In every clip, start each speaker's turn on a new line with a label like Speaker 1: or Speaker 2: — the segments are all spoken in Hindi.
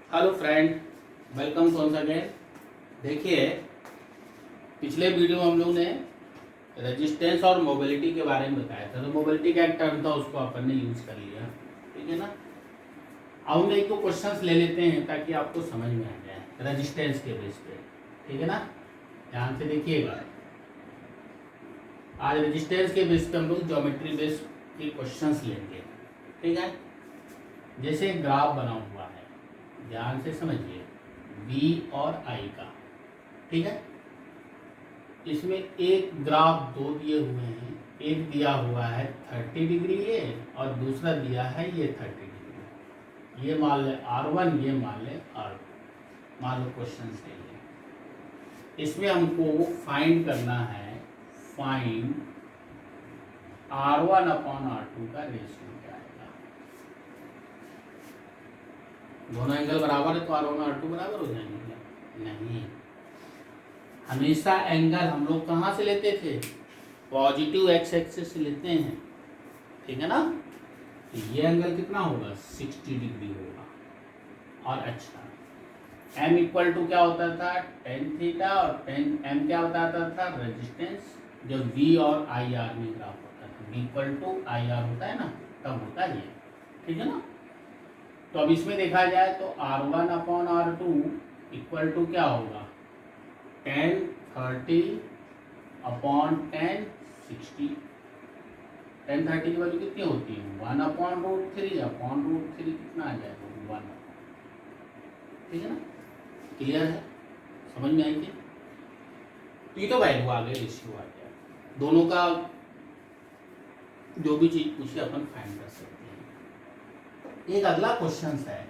Speaker 1: Hello friend, welcome once again. देखिए, पिछले वीडियो में हम लोग ने रेजिस्टेंस और मोबिलिटी के बारे में बताया था। तो मोबिलिटी का एक टर्म था, उसको अपन ने यूज कर लिया, ठीक है ना। अब हम एक दो क्वेश्चंस ले लेते हैं ताकि आपको समझ में आ जाए रेजिस्टेंस के बेस पे, ठीक है ना। ध्यान से देखिएगा, आज रेजिस्टेंस के बेस पे हम लोग ज्योमेट्री बेस के क्वेश्चंस लेंगे, ठीक है। जैसे एक ग्राफ बना हुआ है, ध्यान से समझिए, V और I का, ठीक है। इसमें एक ग्राफ दो दिए हुए हैं, एक दिया हुआ है 30 डिग्री ये और दूसरा दिया है ये 30 डिग्री। ये मान ले R1, ये मान ले R2। मान लो क्वेश्चन से ये, इसमें हमको फाइंड करना है, फाइंड R1 अपॉन R2 का रेशियो क्या आएगा। दोनों एंगल बराबर है तो R1 और R2 बराबर हो जाएंगे? नहीं, हमेशा एंगल हम लोग कहाँ से लेते थे? पॉजिटिव एक्स एक्सिस से लेते हैं, ठीक है ना। तो ये एंगल कितना होगा? 60 डिग्री होगा। और अच्छा, m इक्वल टू क्या होता था? tan थीटा, और tan m क्या बताता था? रेजिस्टेंस। जब V और IR में ग्राफ होता था, V इक्वल टू IR होता है ना, तब होता है ये, ठीक है ना। तो अब इसमें देखा जाए तो R1 upon R2 equal to क्या होगा? tan 30 upon tan 60। tan 30 की वैल्यू कितनी होती है? 1 अपॉन √3 अपॉन √3 कितना आ जाएगा? 1, ठीक है ना। क्लियर है? समझ में आई थी? तो ये तो वैल्यू आ गई, रेशियो आ गया। दोनों का जो भी चीज पूछे अपन फाइंड कर सकते हैं। एक अगला क्वेश्चन है,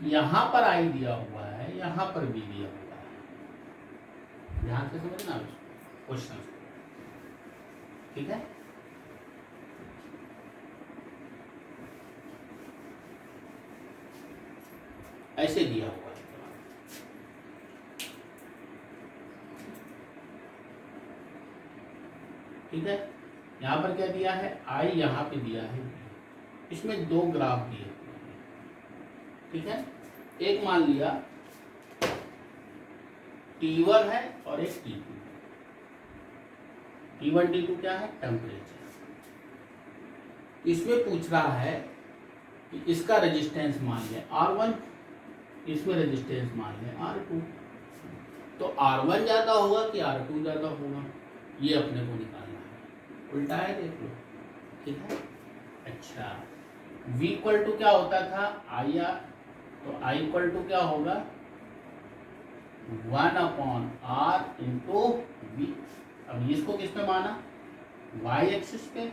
Speaker 1: यहां पर आई दिया हुआ है, यहां पर भी दिया हुआ है। ध्यान से समझना क्वेश्चन, ठीक है। ऐसे दिया हुआ है, ठीक है। यहां पर क्या दिया है? आई यहां पे दिया है। इसमें दो ग्राफ दिए हुए हैं, ठीक है। एक मान लिया T1 है और एक T2 है। T1 T2 क्या है? टेम्परेचर। इसमें पूछ रहा है कि इसका रेजिस्टेंस मान लें R1, इसमें रेजिस्टेंस मान लें R2। तो R1 ज्यादा होगा कि R2 ज्यादा होगा, ये अपने को निकालना है। उल्टा है, देख लो, ठीक है। अच्छा, V इक्वल टू क्या होता था? IR। तो I इक्वल टू क्या होगा? 1 अपॉन R इंटू V। अब इसको किस पे माना? Y एक्सिस पे।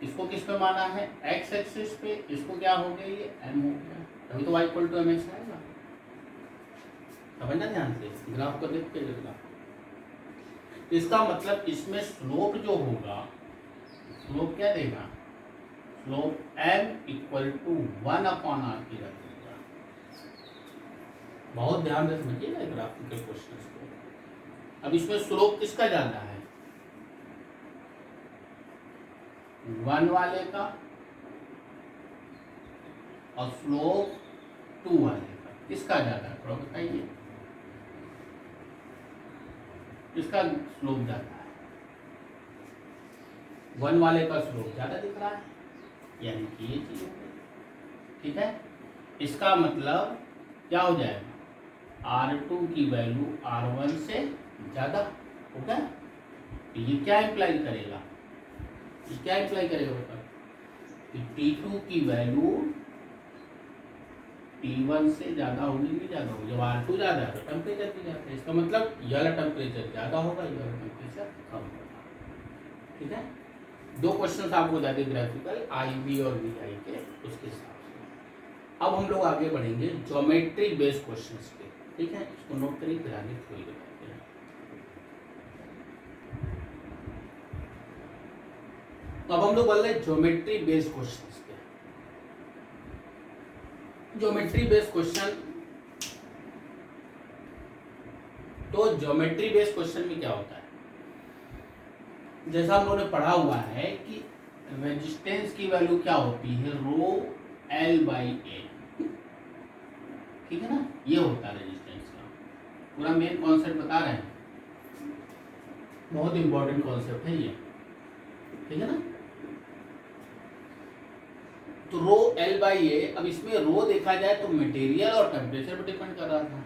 Speaker 1: इसको किस पे माना है? X एक्सिस पे। इसको क्या हो गया? ये M हो गया। तभी तो Y इक्वल टू MX आएगा। समझना ध्यान से, ग्राफ को देख के लगेगा। इसका मतलब इसमें स्लोप जो होगा, स्लोप क्या देगा? Slope M equal to 1 upon R की रख देगा। बहुत ध्यान से समझिएगा ग्राफिकल क्वेश्चन को। अब इसमें स्लोप किसका ज्यादा है? 1 वाले का, और स्लोप 2 वाले का, किसका ज्यादा है? थोड़ा बताइए, किसका स्लोप ज्यादा है? 1 वाले का स्लोप ज्यादा दिख रहा है, यानी कि ये चीज हो गई, ठीक है। इसका मतलब क्या हो जाएगा? R2 की वैल्यू R1 से ज्यादा होगा। तो ये क्या इंप्लाई करेगा? ये क्या इंप्लाई करेगा बता? कि T2 की वैल्यू T1 से ज्यादा होगी कि ज्यादा होगी? जब R2 ज्यादा है तो टेम्परेचर भी ज्यादा है। इसका मतलब ये वाला टेम्परेचर ज्यादा होगा, ये वाला टेम्परेचर कम होगा, ठीक है। दो क्वेश्चन आपको बता दें ग्राफिकल, IV और VI के, उसके हिसाब से। अब हम लोग आगे बढ़ेंगे ज्योमेट्री बेस्ड क्वेश्चंस पे, ठीक है। इसको नोट करिए, फिर आगे थोड़ी बताते हैं। अब हम लोग बोल रहे हैं ज्योमेट्री बेस्ड क्वेश्चंस पे। ज्योमेट्री बेस्ड क्वेश्चन, तो ज्योमेट्री बेस्ड क्वेश्चन में क्या होता है? जैसा हम लोगों ने पढ़ा हुआ है कि रेजिस्टेंस की वैल्यू क्या होती है? रो L बाई ए, ठीक है ना, ये होता है रेजिस्टेंस का। पूरा मेन कॉन्सेप्ट बता रहे हैं, बहुत इंपॉर्टेंट कॉन्सेप्ट है ये, ठीक है ना। तो रो एल बाई ए, अब इसमें रो देखा जाए तो मटेरियल और टेम्परेचर पर डिपेंड कर रहा था।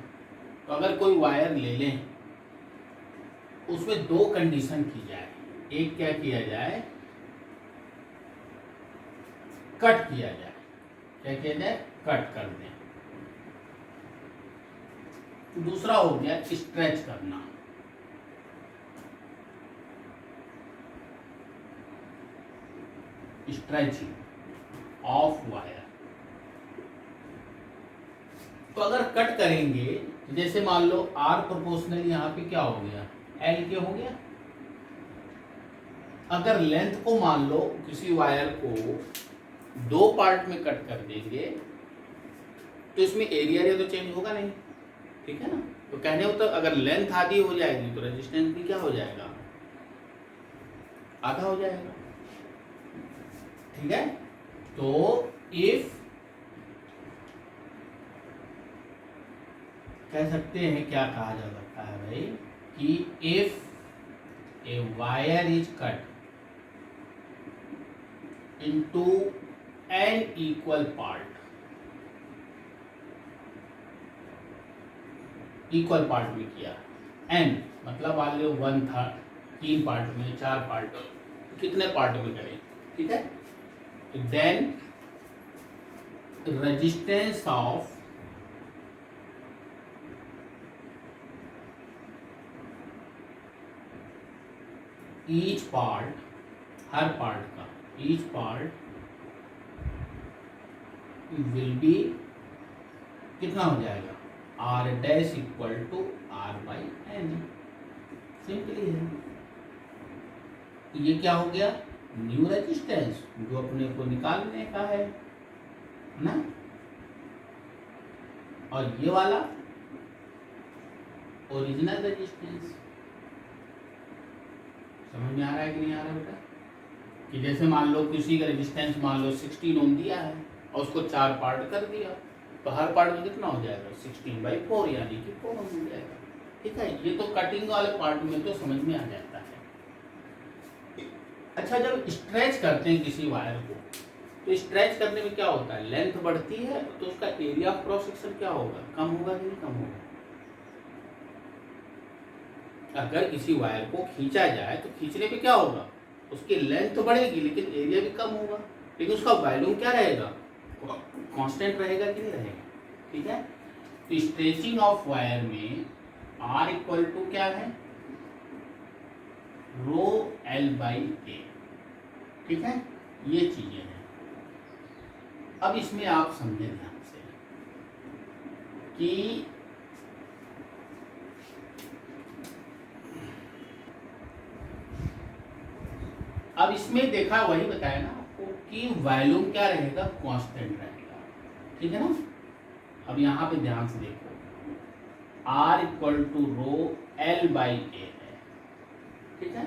Speaker 1: तो अगर कोई वायर ले लें, उसमें दो कंडीशन की जाए। एक क्या किया जाए, कट किया जाए। क्या किया जाए, कट कर दें। दूसरा हो गया स्ट्रेच करना। Stretching of wire. तो अगर कट करेंगे, जैसे मान लो आर प्रोपोर्शनल यहाँ पे क्या हो गया, एल के हो गया। अगर लेंथ को मान लो किसी वायर को दो पार्ट में कट कर देंगे, तो इसमें एरिया तो चेंज होगा नहीं, ठीक है ना। तो कहने हो तो अगर लेंथ आधी हो जाएगी तो रेजिस्टेंस भी क्या हो जाएगा, आधा हो जाएगा, ठीक है। तो इफ कह सकते हैं, क्या कहा जा सकता है भाई, कि if a wire is cut into N equal part, equal part में किया, एन मतलब मान लो 1/3, 3 पार्ट में, 4 पार्ट, कितने पार्ट में करें, ठीक है। Then resistance of each part, हर पार्ट का, ईच पार्ट विल बी कितना हो जाएगा, R dash equal to R by N. Simply है। ये क्या हो गया, न्यू रेजिस्टेंस, जो अपने को निकालने का है ना। और ये वाला ओरिजिनल रेजिस्टेंस। समझ में आ रहा है कि नहीं आ रहा बेटा, कि जैसे मान लो किसी का रेजिस्टेंस मान लो 16 ओम दिया है और उसको 4 पार्ट कर दिया, तो हर पार्ट में कितना हो जाएगा, 16/4 यानी कि 4 ओम हो जाएगा, ठीक है। ये तो कटिंग वाले पार्ट में तो समझ में आ जाता है। अच्छा, जब स्ट्रेच करते हैं किसी वायर को, तो स्ट्रेच करने में क्या होता है, लेंथ बढ़ती है तो उसका एरिया ऑफ क्रॉस सेक्शन क्या होगा, कम होगा कि नहीं कम होगा। अगर किसी वायर को खींचा जाए तो खींचने पे क्या होगा, उसकी लेंथ तो बढ़ेगी लेकिन एरिया भी कम होगा, लेकिन उसका वॉल्यूम क्या रहेगा, कांस्टेंट रहेगा कि नहीं रहेगा, ठीक है। तो स्ट्रेचिंग ऑफ वायर में आर इक्वल टू क्या है, रो एल बाई ए, ठीक है। ये चीजें हैं। अब इसमें आप समझे ध्यान से कि अब इसमें देखा, वही बताया ना आपको कि वॉल्यूम क्या रहेगा, कांस्टेंट रहेगा, ठीक है ना। अब यहाँ पे ध्यान से देखो, R equal to rho L by A है, ठीक है।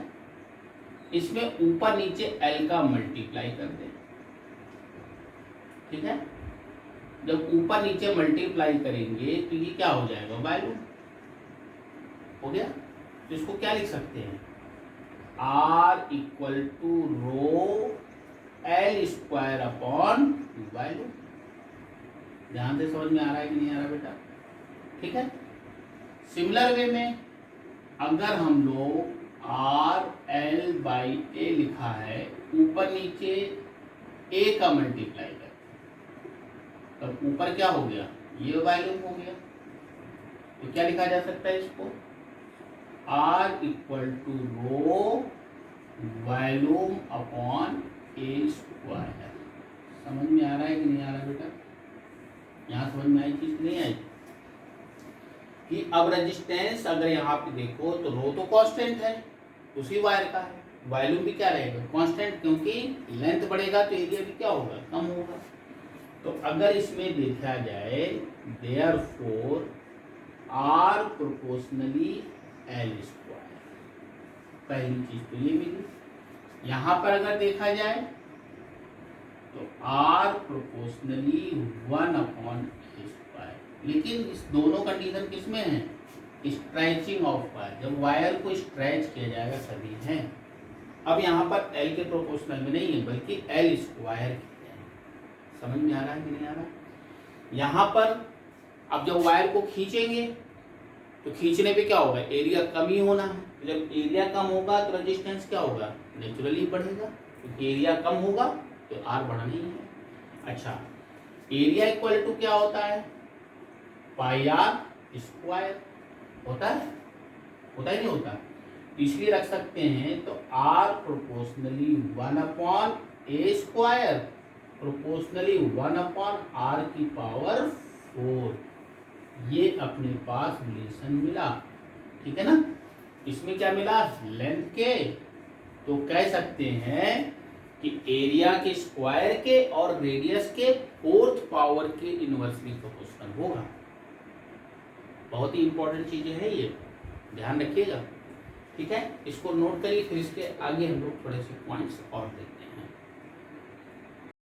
Speaker 1: इसमें ऊपर नीचे L का मल्टीप्लाई कर दे, ठीक है। जब ऊपर नीचे मल्टीप्लाई करेंगे तो ये क्या हो जाएगा, वॉल्यूम हो गया। तो इसको क्या लिख सकते हैं, R equal to rho L square upon volume. ध्यान से समझ में आ रहा है कि नहीं आ रहा बेटा, ठीक है। सिमिलर वे में अगर हम लोग आर एल बाई ए लिखा है, ऊपर नीचे ए का मल्टीप्लाई कर, तब ऊपर क्या हो गया, ये वॉल्यूम हो गया। तो क्या लिखा जा सकता है इसको, R equal to rho volume upon A square. समझ में आ रहा है कि नहीं आ रहा बेटा, यहाँ समझ में आई चीज नहीं आई, कि अब रेजिस्टेंस अगर यहाँ पे देखो तो रो तो कांस्टेंट है, उसी वायर का है, वॉल्यूम भी क्या रहेगा, कांस्टेंट, क्योंकि लेंथ बढ़ेगा तो एरिया भी क्या होगा, कम होगा। तो अगर इसमें देखा जाए, therefore R proportionally L square, पहली चीज तो ये मिली। यहाँ पर अगर देखा जाए तो R proportionally 1 upon A square, लेकिन इस दोनों कंडीशन किस में है? स्ट्रेचिंग ऑफ वायर, जब वायर को स्ट्रेच किया जाएगा तभी है। अब यहाँ पर एल के प्रोपोर्शनल में नहीं है, बल्कि एल स्क्वायर किया है। समझ में आ रहा है कि नहीं आ रहा? यहाँ पर अब जब वायर को खींचेंगे तो खींचने पे क्या होगा? एरिया कम ही होना है। जब एरिया कम होगा तो रेजिस्टेंस क्या होगा? नेचुरली बढ़ेगा, क्योंकि एरिया कम होगा तो आर बढ़ना ही है। अच्छा, एरिया इक्वल टू क्या होता है? पाई आर स्क्वायर होता है, होता ही नहीं होता? इसलिए रख सकते हैं तो R proportionally 1/a², proportionally 1/r की पावर 4। ये अपने पास रिलेशन मिला, ठीक है ना? इसमें क्या मिला? लेंथ के। तो कह सकते हैं कि एरिया के स्क्वायर के और रेडियस के 4th पावर के इनवर्सली प्रोपोर्शनल होगा। बहुत ही इंपॉर्टेंट चीजें है ये, ध्यान रखिएगा, ठीक है? इसको नोट करिए, फिर इसके आगे हम लोग थोड़े से पॉइंट्स और देखते हैं।